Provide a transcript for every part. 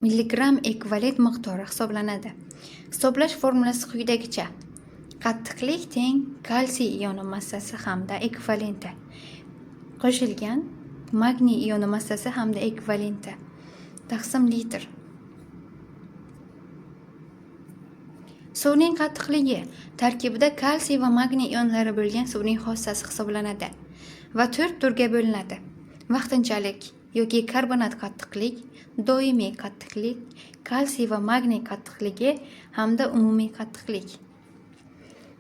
Milligram ekvivalent miqdori hisoblanadi. Hisoblash formulasi quyidagicha. Qattiqlik teng kalsiy ioni massasi hamda ekvivalenti. Qo'shilgan magniy ioni massasi hamda ekvivalenti. Taqsim litr. Suvning qattiqligi tarkibida kalsiy va magniy ionlari bo'lgan suvning xossasi hisoblanadi va 4 turga bo'linadi. Vaqtinchalik yoki karbonat qattiqlik, doimiy qattiqlik, kalsiy va magniy qattiqligi hamda umumiy qattiqlik.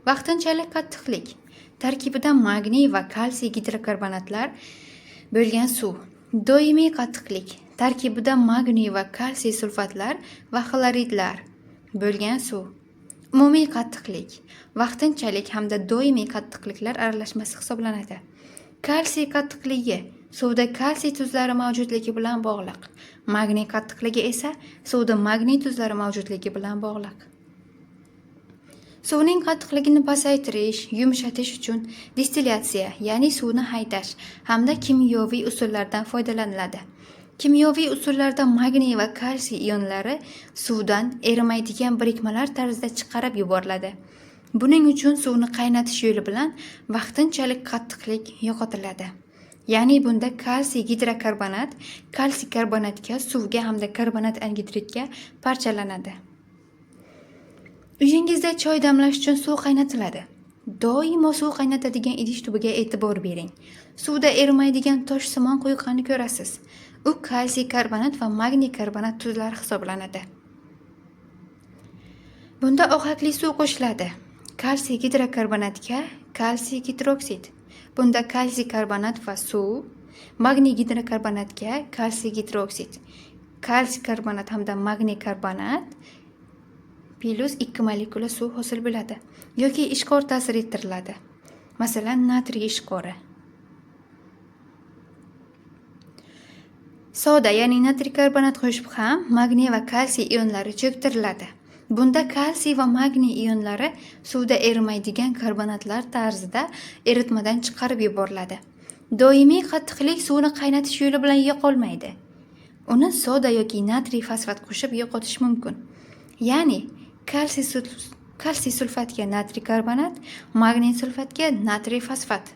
Vaqtinchalik qattiqlik tarkibida magniy va kalsiy gidrokarbonatlar bo'lgan suv. Doimiy qattiqlik tarkibida magniy va kalsiy sulfatlar va xloridlar bo'lgan suv. Umumiy qattiqlik vaqtinchalik hamda doimiy qattiqliklar aralashmasi hisoblanadi. Kalsiy qattiqligi suvda kalsiy tuzlari mavjudligi bilan bog'liq. Magniy qattiqligi esa suvda magniy tuzlari mavjudligi bilan bog'liq. Suvning qattiqligini pasaytirish, yumshatish uchun distilyatsiya, ya'ni suvni haydash hamda kimyoviy usullardan foydalaniladi. Kimyoviy usullarda magniy va kalsiy ionlari suvdan erimaydigan birikmalar tarzida chiqarib yuboriladi. Buning uchun suvni qaynatish yo'li bilan vaqtinchalik qattiqlik yo'qotiladi. Ya'ni bunda kalsiy gidrokarbonat kalsiy karbonatga, suvga hamda karbonat angidridga parchalanadi. Uyingizda choy damlash uchun suv qaynatiladi. Doimo suv qaynatadigan idish tubiga e'tibor bering. Suvda erimaydigan toshsimon quyuqqani ko'rasiz. U kalsiy karbonat va magniy karbonat tuzlari hisoblanadi. Bunda ohakli suv qo'shiladi. Kalsiy gidrokarbonatga kalsiy gidroksid. Bunda kalsiy karbonat va suv, magniy gidrokarbonatga kalsiy gidroksid, kalsiy karbonat hamda magniy karbonat plus 2 molekula suv hosil bo'ladi yoki ishqor ta'sir ettiriladi. Masalan, natriy ishqori. Soda, ya'ni natriy karbonat qo'shib ham magniy va kalsiy ionlari cho'ktiriladi. Bunda kalsiy va magniy ionlari suvda erimaydigan karbonatlar tarzida eritmadan chiqarib yuboriladi. Doimiy qattiqlik suvni qaynatish yo'li bilan yo'qolmaydi. Uni soda yoki natriy fosfat qo'shib yo'qotish mumkin. Ya'ni kalsiy sulfatga natriy karbonat, magniy sulfatga natriy fosfat.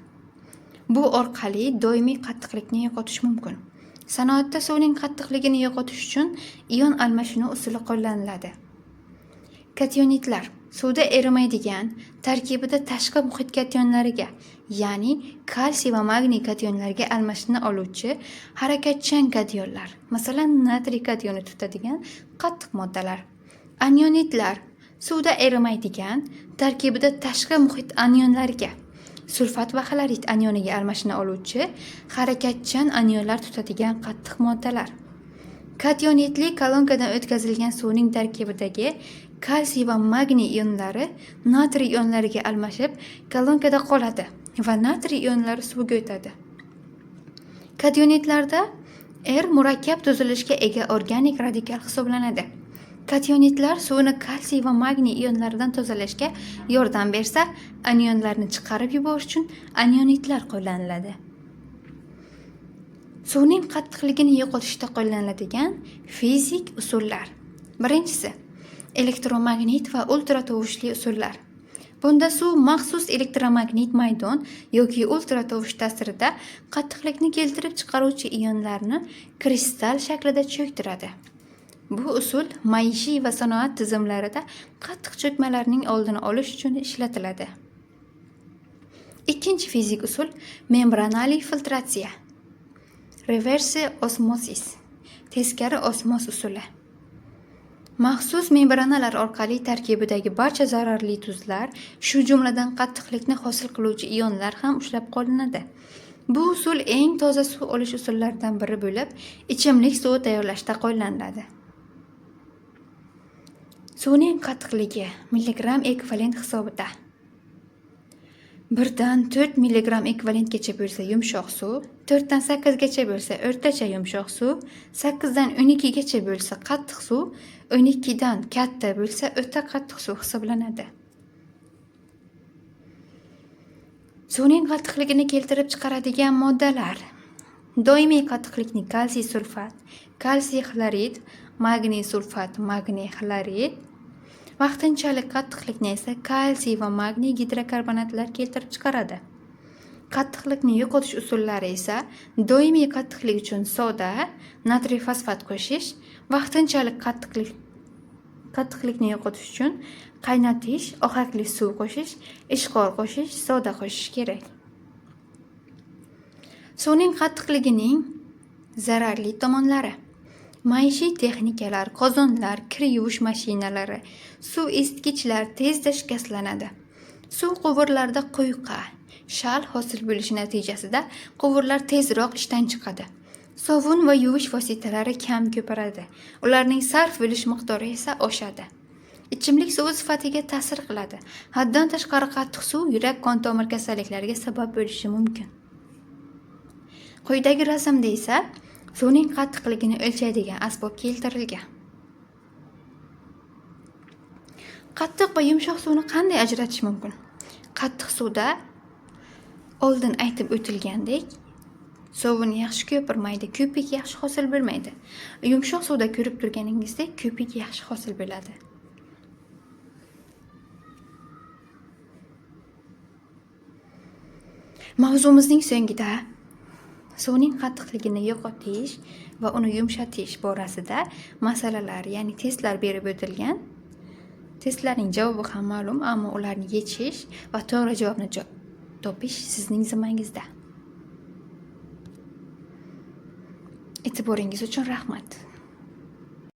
Bu orqali doimiy qattiqlikni yo'qotish mumkin. Sanoatda suvning qattiqligini yo'qotish uchun ion almashinuv usuli qo'llaniladi. Kationitlar suvda erimaydigan, tarkibida tashqi muhit kationlariga, ya'ni kalsiy va magniy kationlariga almashinni oluvchi harakatchan kationlar, masalan, natriy kationi tutadigan qattiq moddalar. Anionitlar suvda erimaydigan, tarkibida tashqi muhit anionlariga, sulfat va xlorid anioniga almashini oluvchi harakatchan anionlar tutadigan qattiq moddalar. Kationitli kolonkadan o'tkazilgan suvning tarkibidagi kalsiy va magniy ionlari natriy ionlariga almashib kolonkada qoladi va natriy ionlari suvga o'tadi. Kationitlarda murakkab tuzilishga ega organik radikal hisoblanadi. Kationitlar suvni kalsiy va magniy ionlaridan tozalashga yordam bersa, anionlarni chiqarib yuborish uchun anionitlar qo'llaniladi. Suvning qattiqligini yo'qotishda qo'llaniladigan fizik usullar. Birinchisi, elektromagnit va ultratovushli usullar. Bunda suv maxsus elektromagnit maydon yoki ultratovush ta'sirida qattiqlikni keltirib chiqaruvchi ionlarni kristal shaklida cho'ktiradi. Bu usul maishiy va sanoat tizimlarida qattiq cho'kmalarning oldini olish uchun ishlatiladi. Ikkinchi fizik usul membranali filtratsiya. Reverse osmosis, teskari osmos usuli. Maxsus membranalar orqali tarkibidagi barcha zararli tuzlar, shu jumladan qattiqlikni hosil qiluvchi ionlar ham ushlab qolinadi. Bu usul eng toza suv olish usullaridan biri bo'lib, ichimlik suvi tayyorlashda qo'llaniladi. Suvning qattiqligi milligram ekvivalent hisobida. 1 dan 4 milligram ekvivalentgacha bo'lsa yumshoq suv, 4 dan 8 gacha bo'lsa o'rtacha yumshoq suv, 8 dan 12 gacha bo'lsa qattiq suv, 12 dan katta bo'lsa o'ta qattiq suv hisoblanadi. Suvning qattiqligini keltirib chiqaradigan moddalar. Doimiy qattiqlikni kalsiy sulfat, kalsiy xlorid, magniy sulfat, magniy xlorid. Vaqtinchalik qattiqlikni esa kalsiy va magniy gidrokarbonatlar keltirib chiqaradi. Qattiqlikni yo'qotish usullari esa doimiy qattiqlik uchun soda, natriy fosfat qo'shish, vaqtinchalik qattiqlikni yo'qotish uchun qaynatish, ohakli suv qo'shish, ishqor qo'shish, soda qo'shish kerak. Suvning qattiqligining zararli tomonlari. Maishiy texnikalar, qozonlar, kir yuvish mashinalari, suv isitgichlar tezda shikastlanadi. Suv quvurlarida quyqa, shal hosil bo'lishi natijasida quvurlar tezroq ishdan chiqadi. Sovun va yuvish vositalari kam ko'payadi. Ularning sarf bo'lish miqdori esa oshadi. Ichimlik suvi sifatiga ta'sir qiladi. Haddan tashqari qattiq suv yurak-qon tomir kasalliklariga sabab bo'lishi mumkin. Quyidagi rasmda esa suvning qattiqligini o'lchaydigan asbob keltirilgan. Qattiq va yumshoq suvni qanday ajratish mumkin? Qattiq suvda oldin aytib o'tilgandek, sovun yaxshi ko'pirmaydi, ko'pik yaxshi hosil bo'lmaydi. Yumshoq suvda ko'rib turganingizdek, ko'pik yaxshi hosil bo'ladi. Mavzumizning so'ngida suvning qattiqligini yo'qotish va uni yumshatish borasida masalalar, ya'ni testlar berib o'tilgan. Testlarning javobi ham ma'lum, ammo ularni yechish va to'g'ri javobni topish sizning zimmangizda. E'tiboringiz uchun rahmat.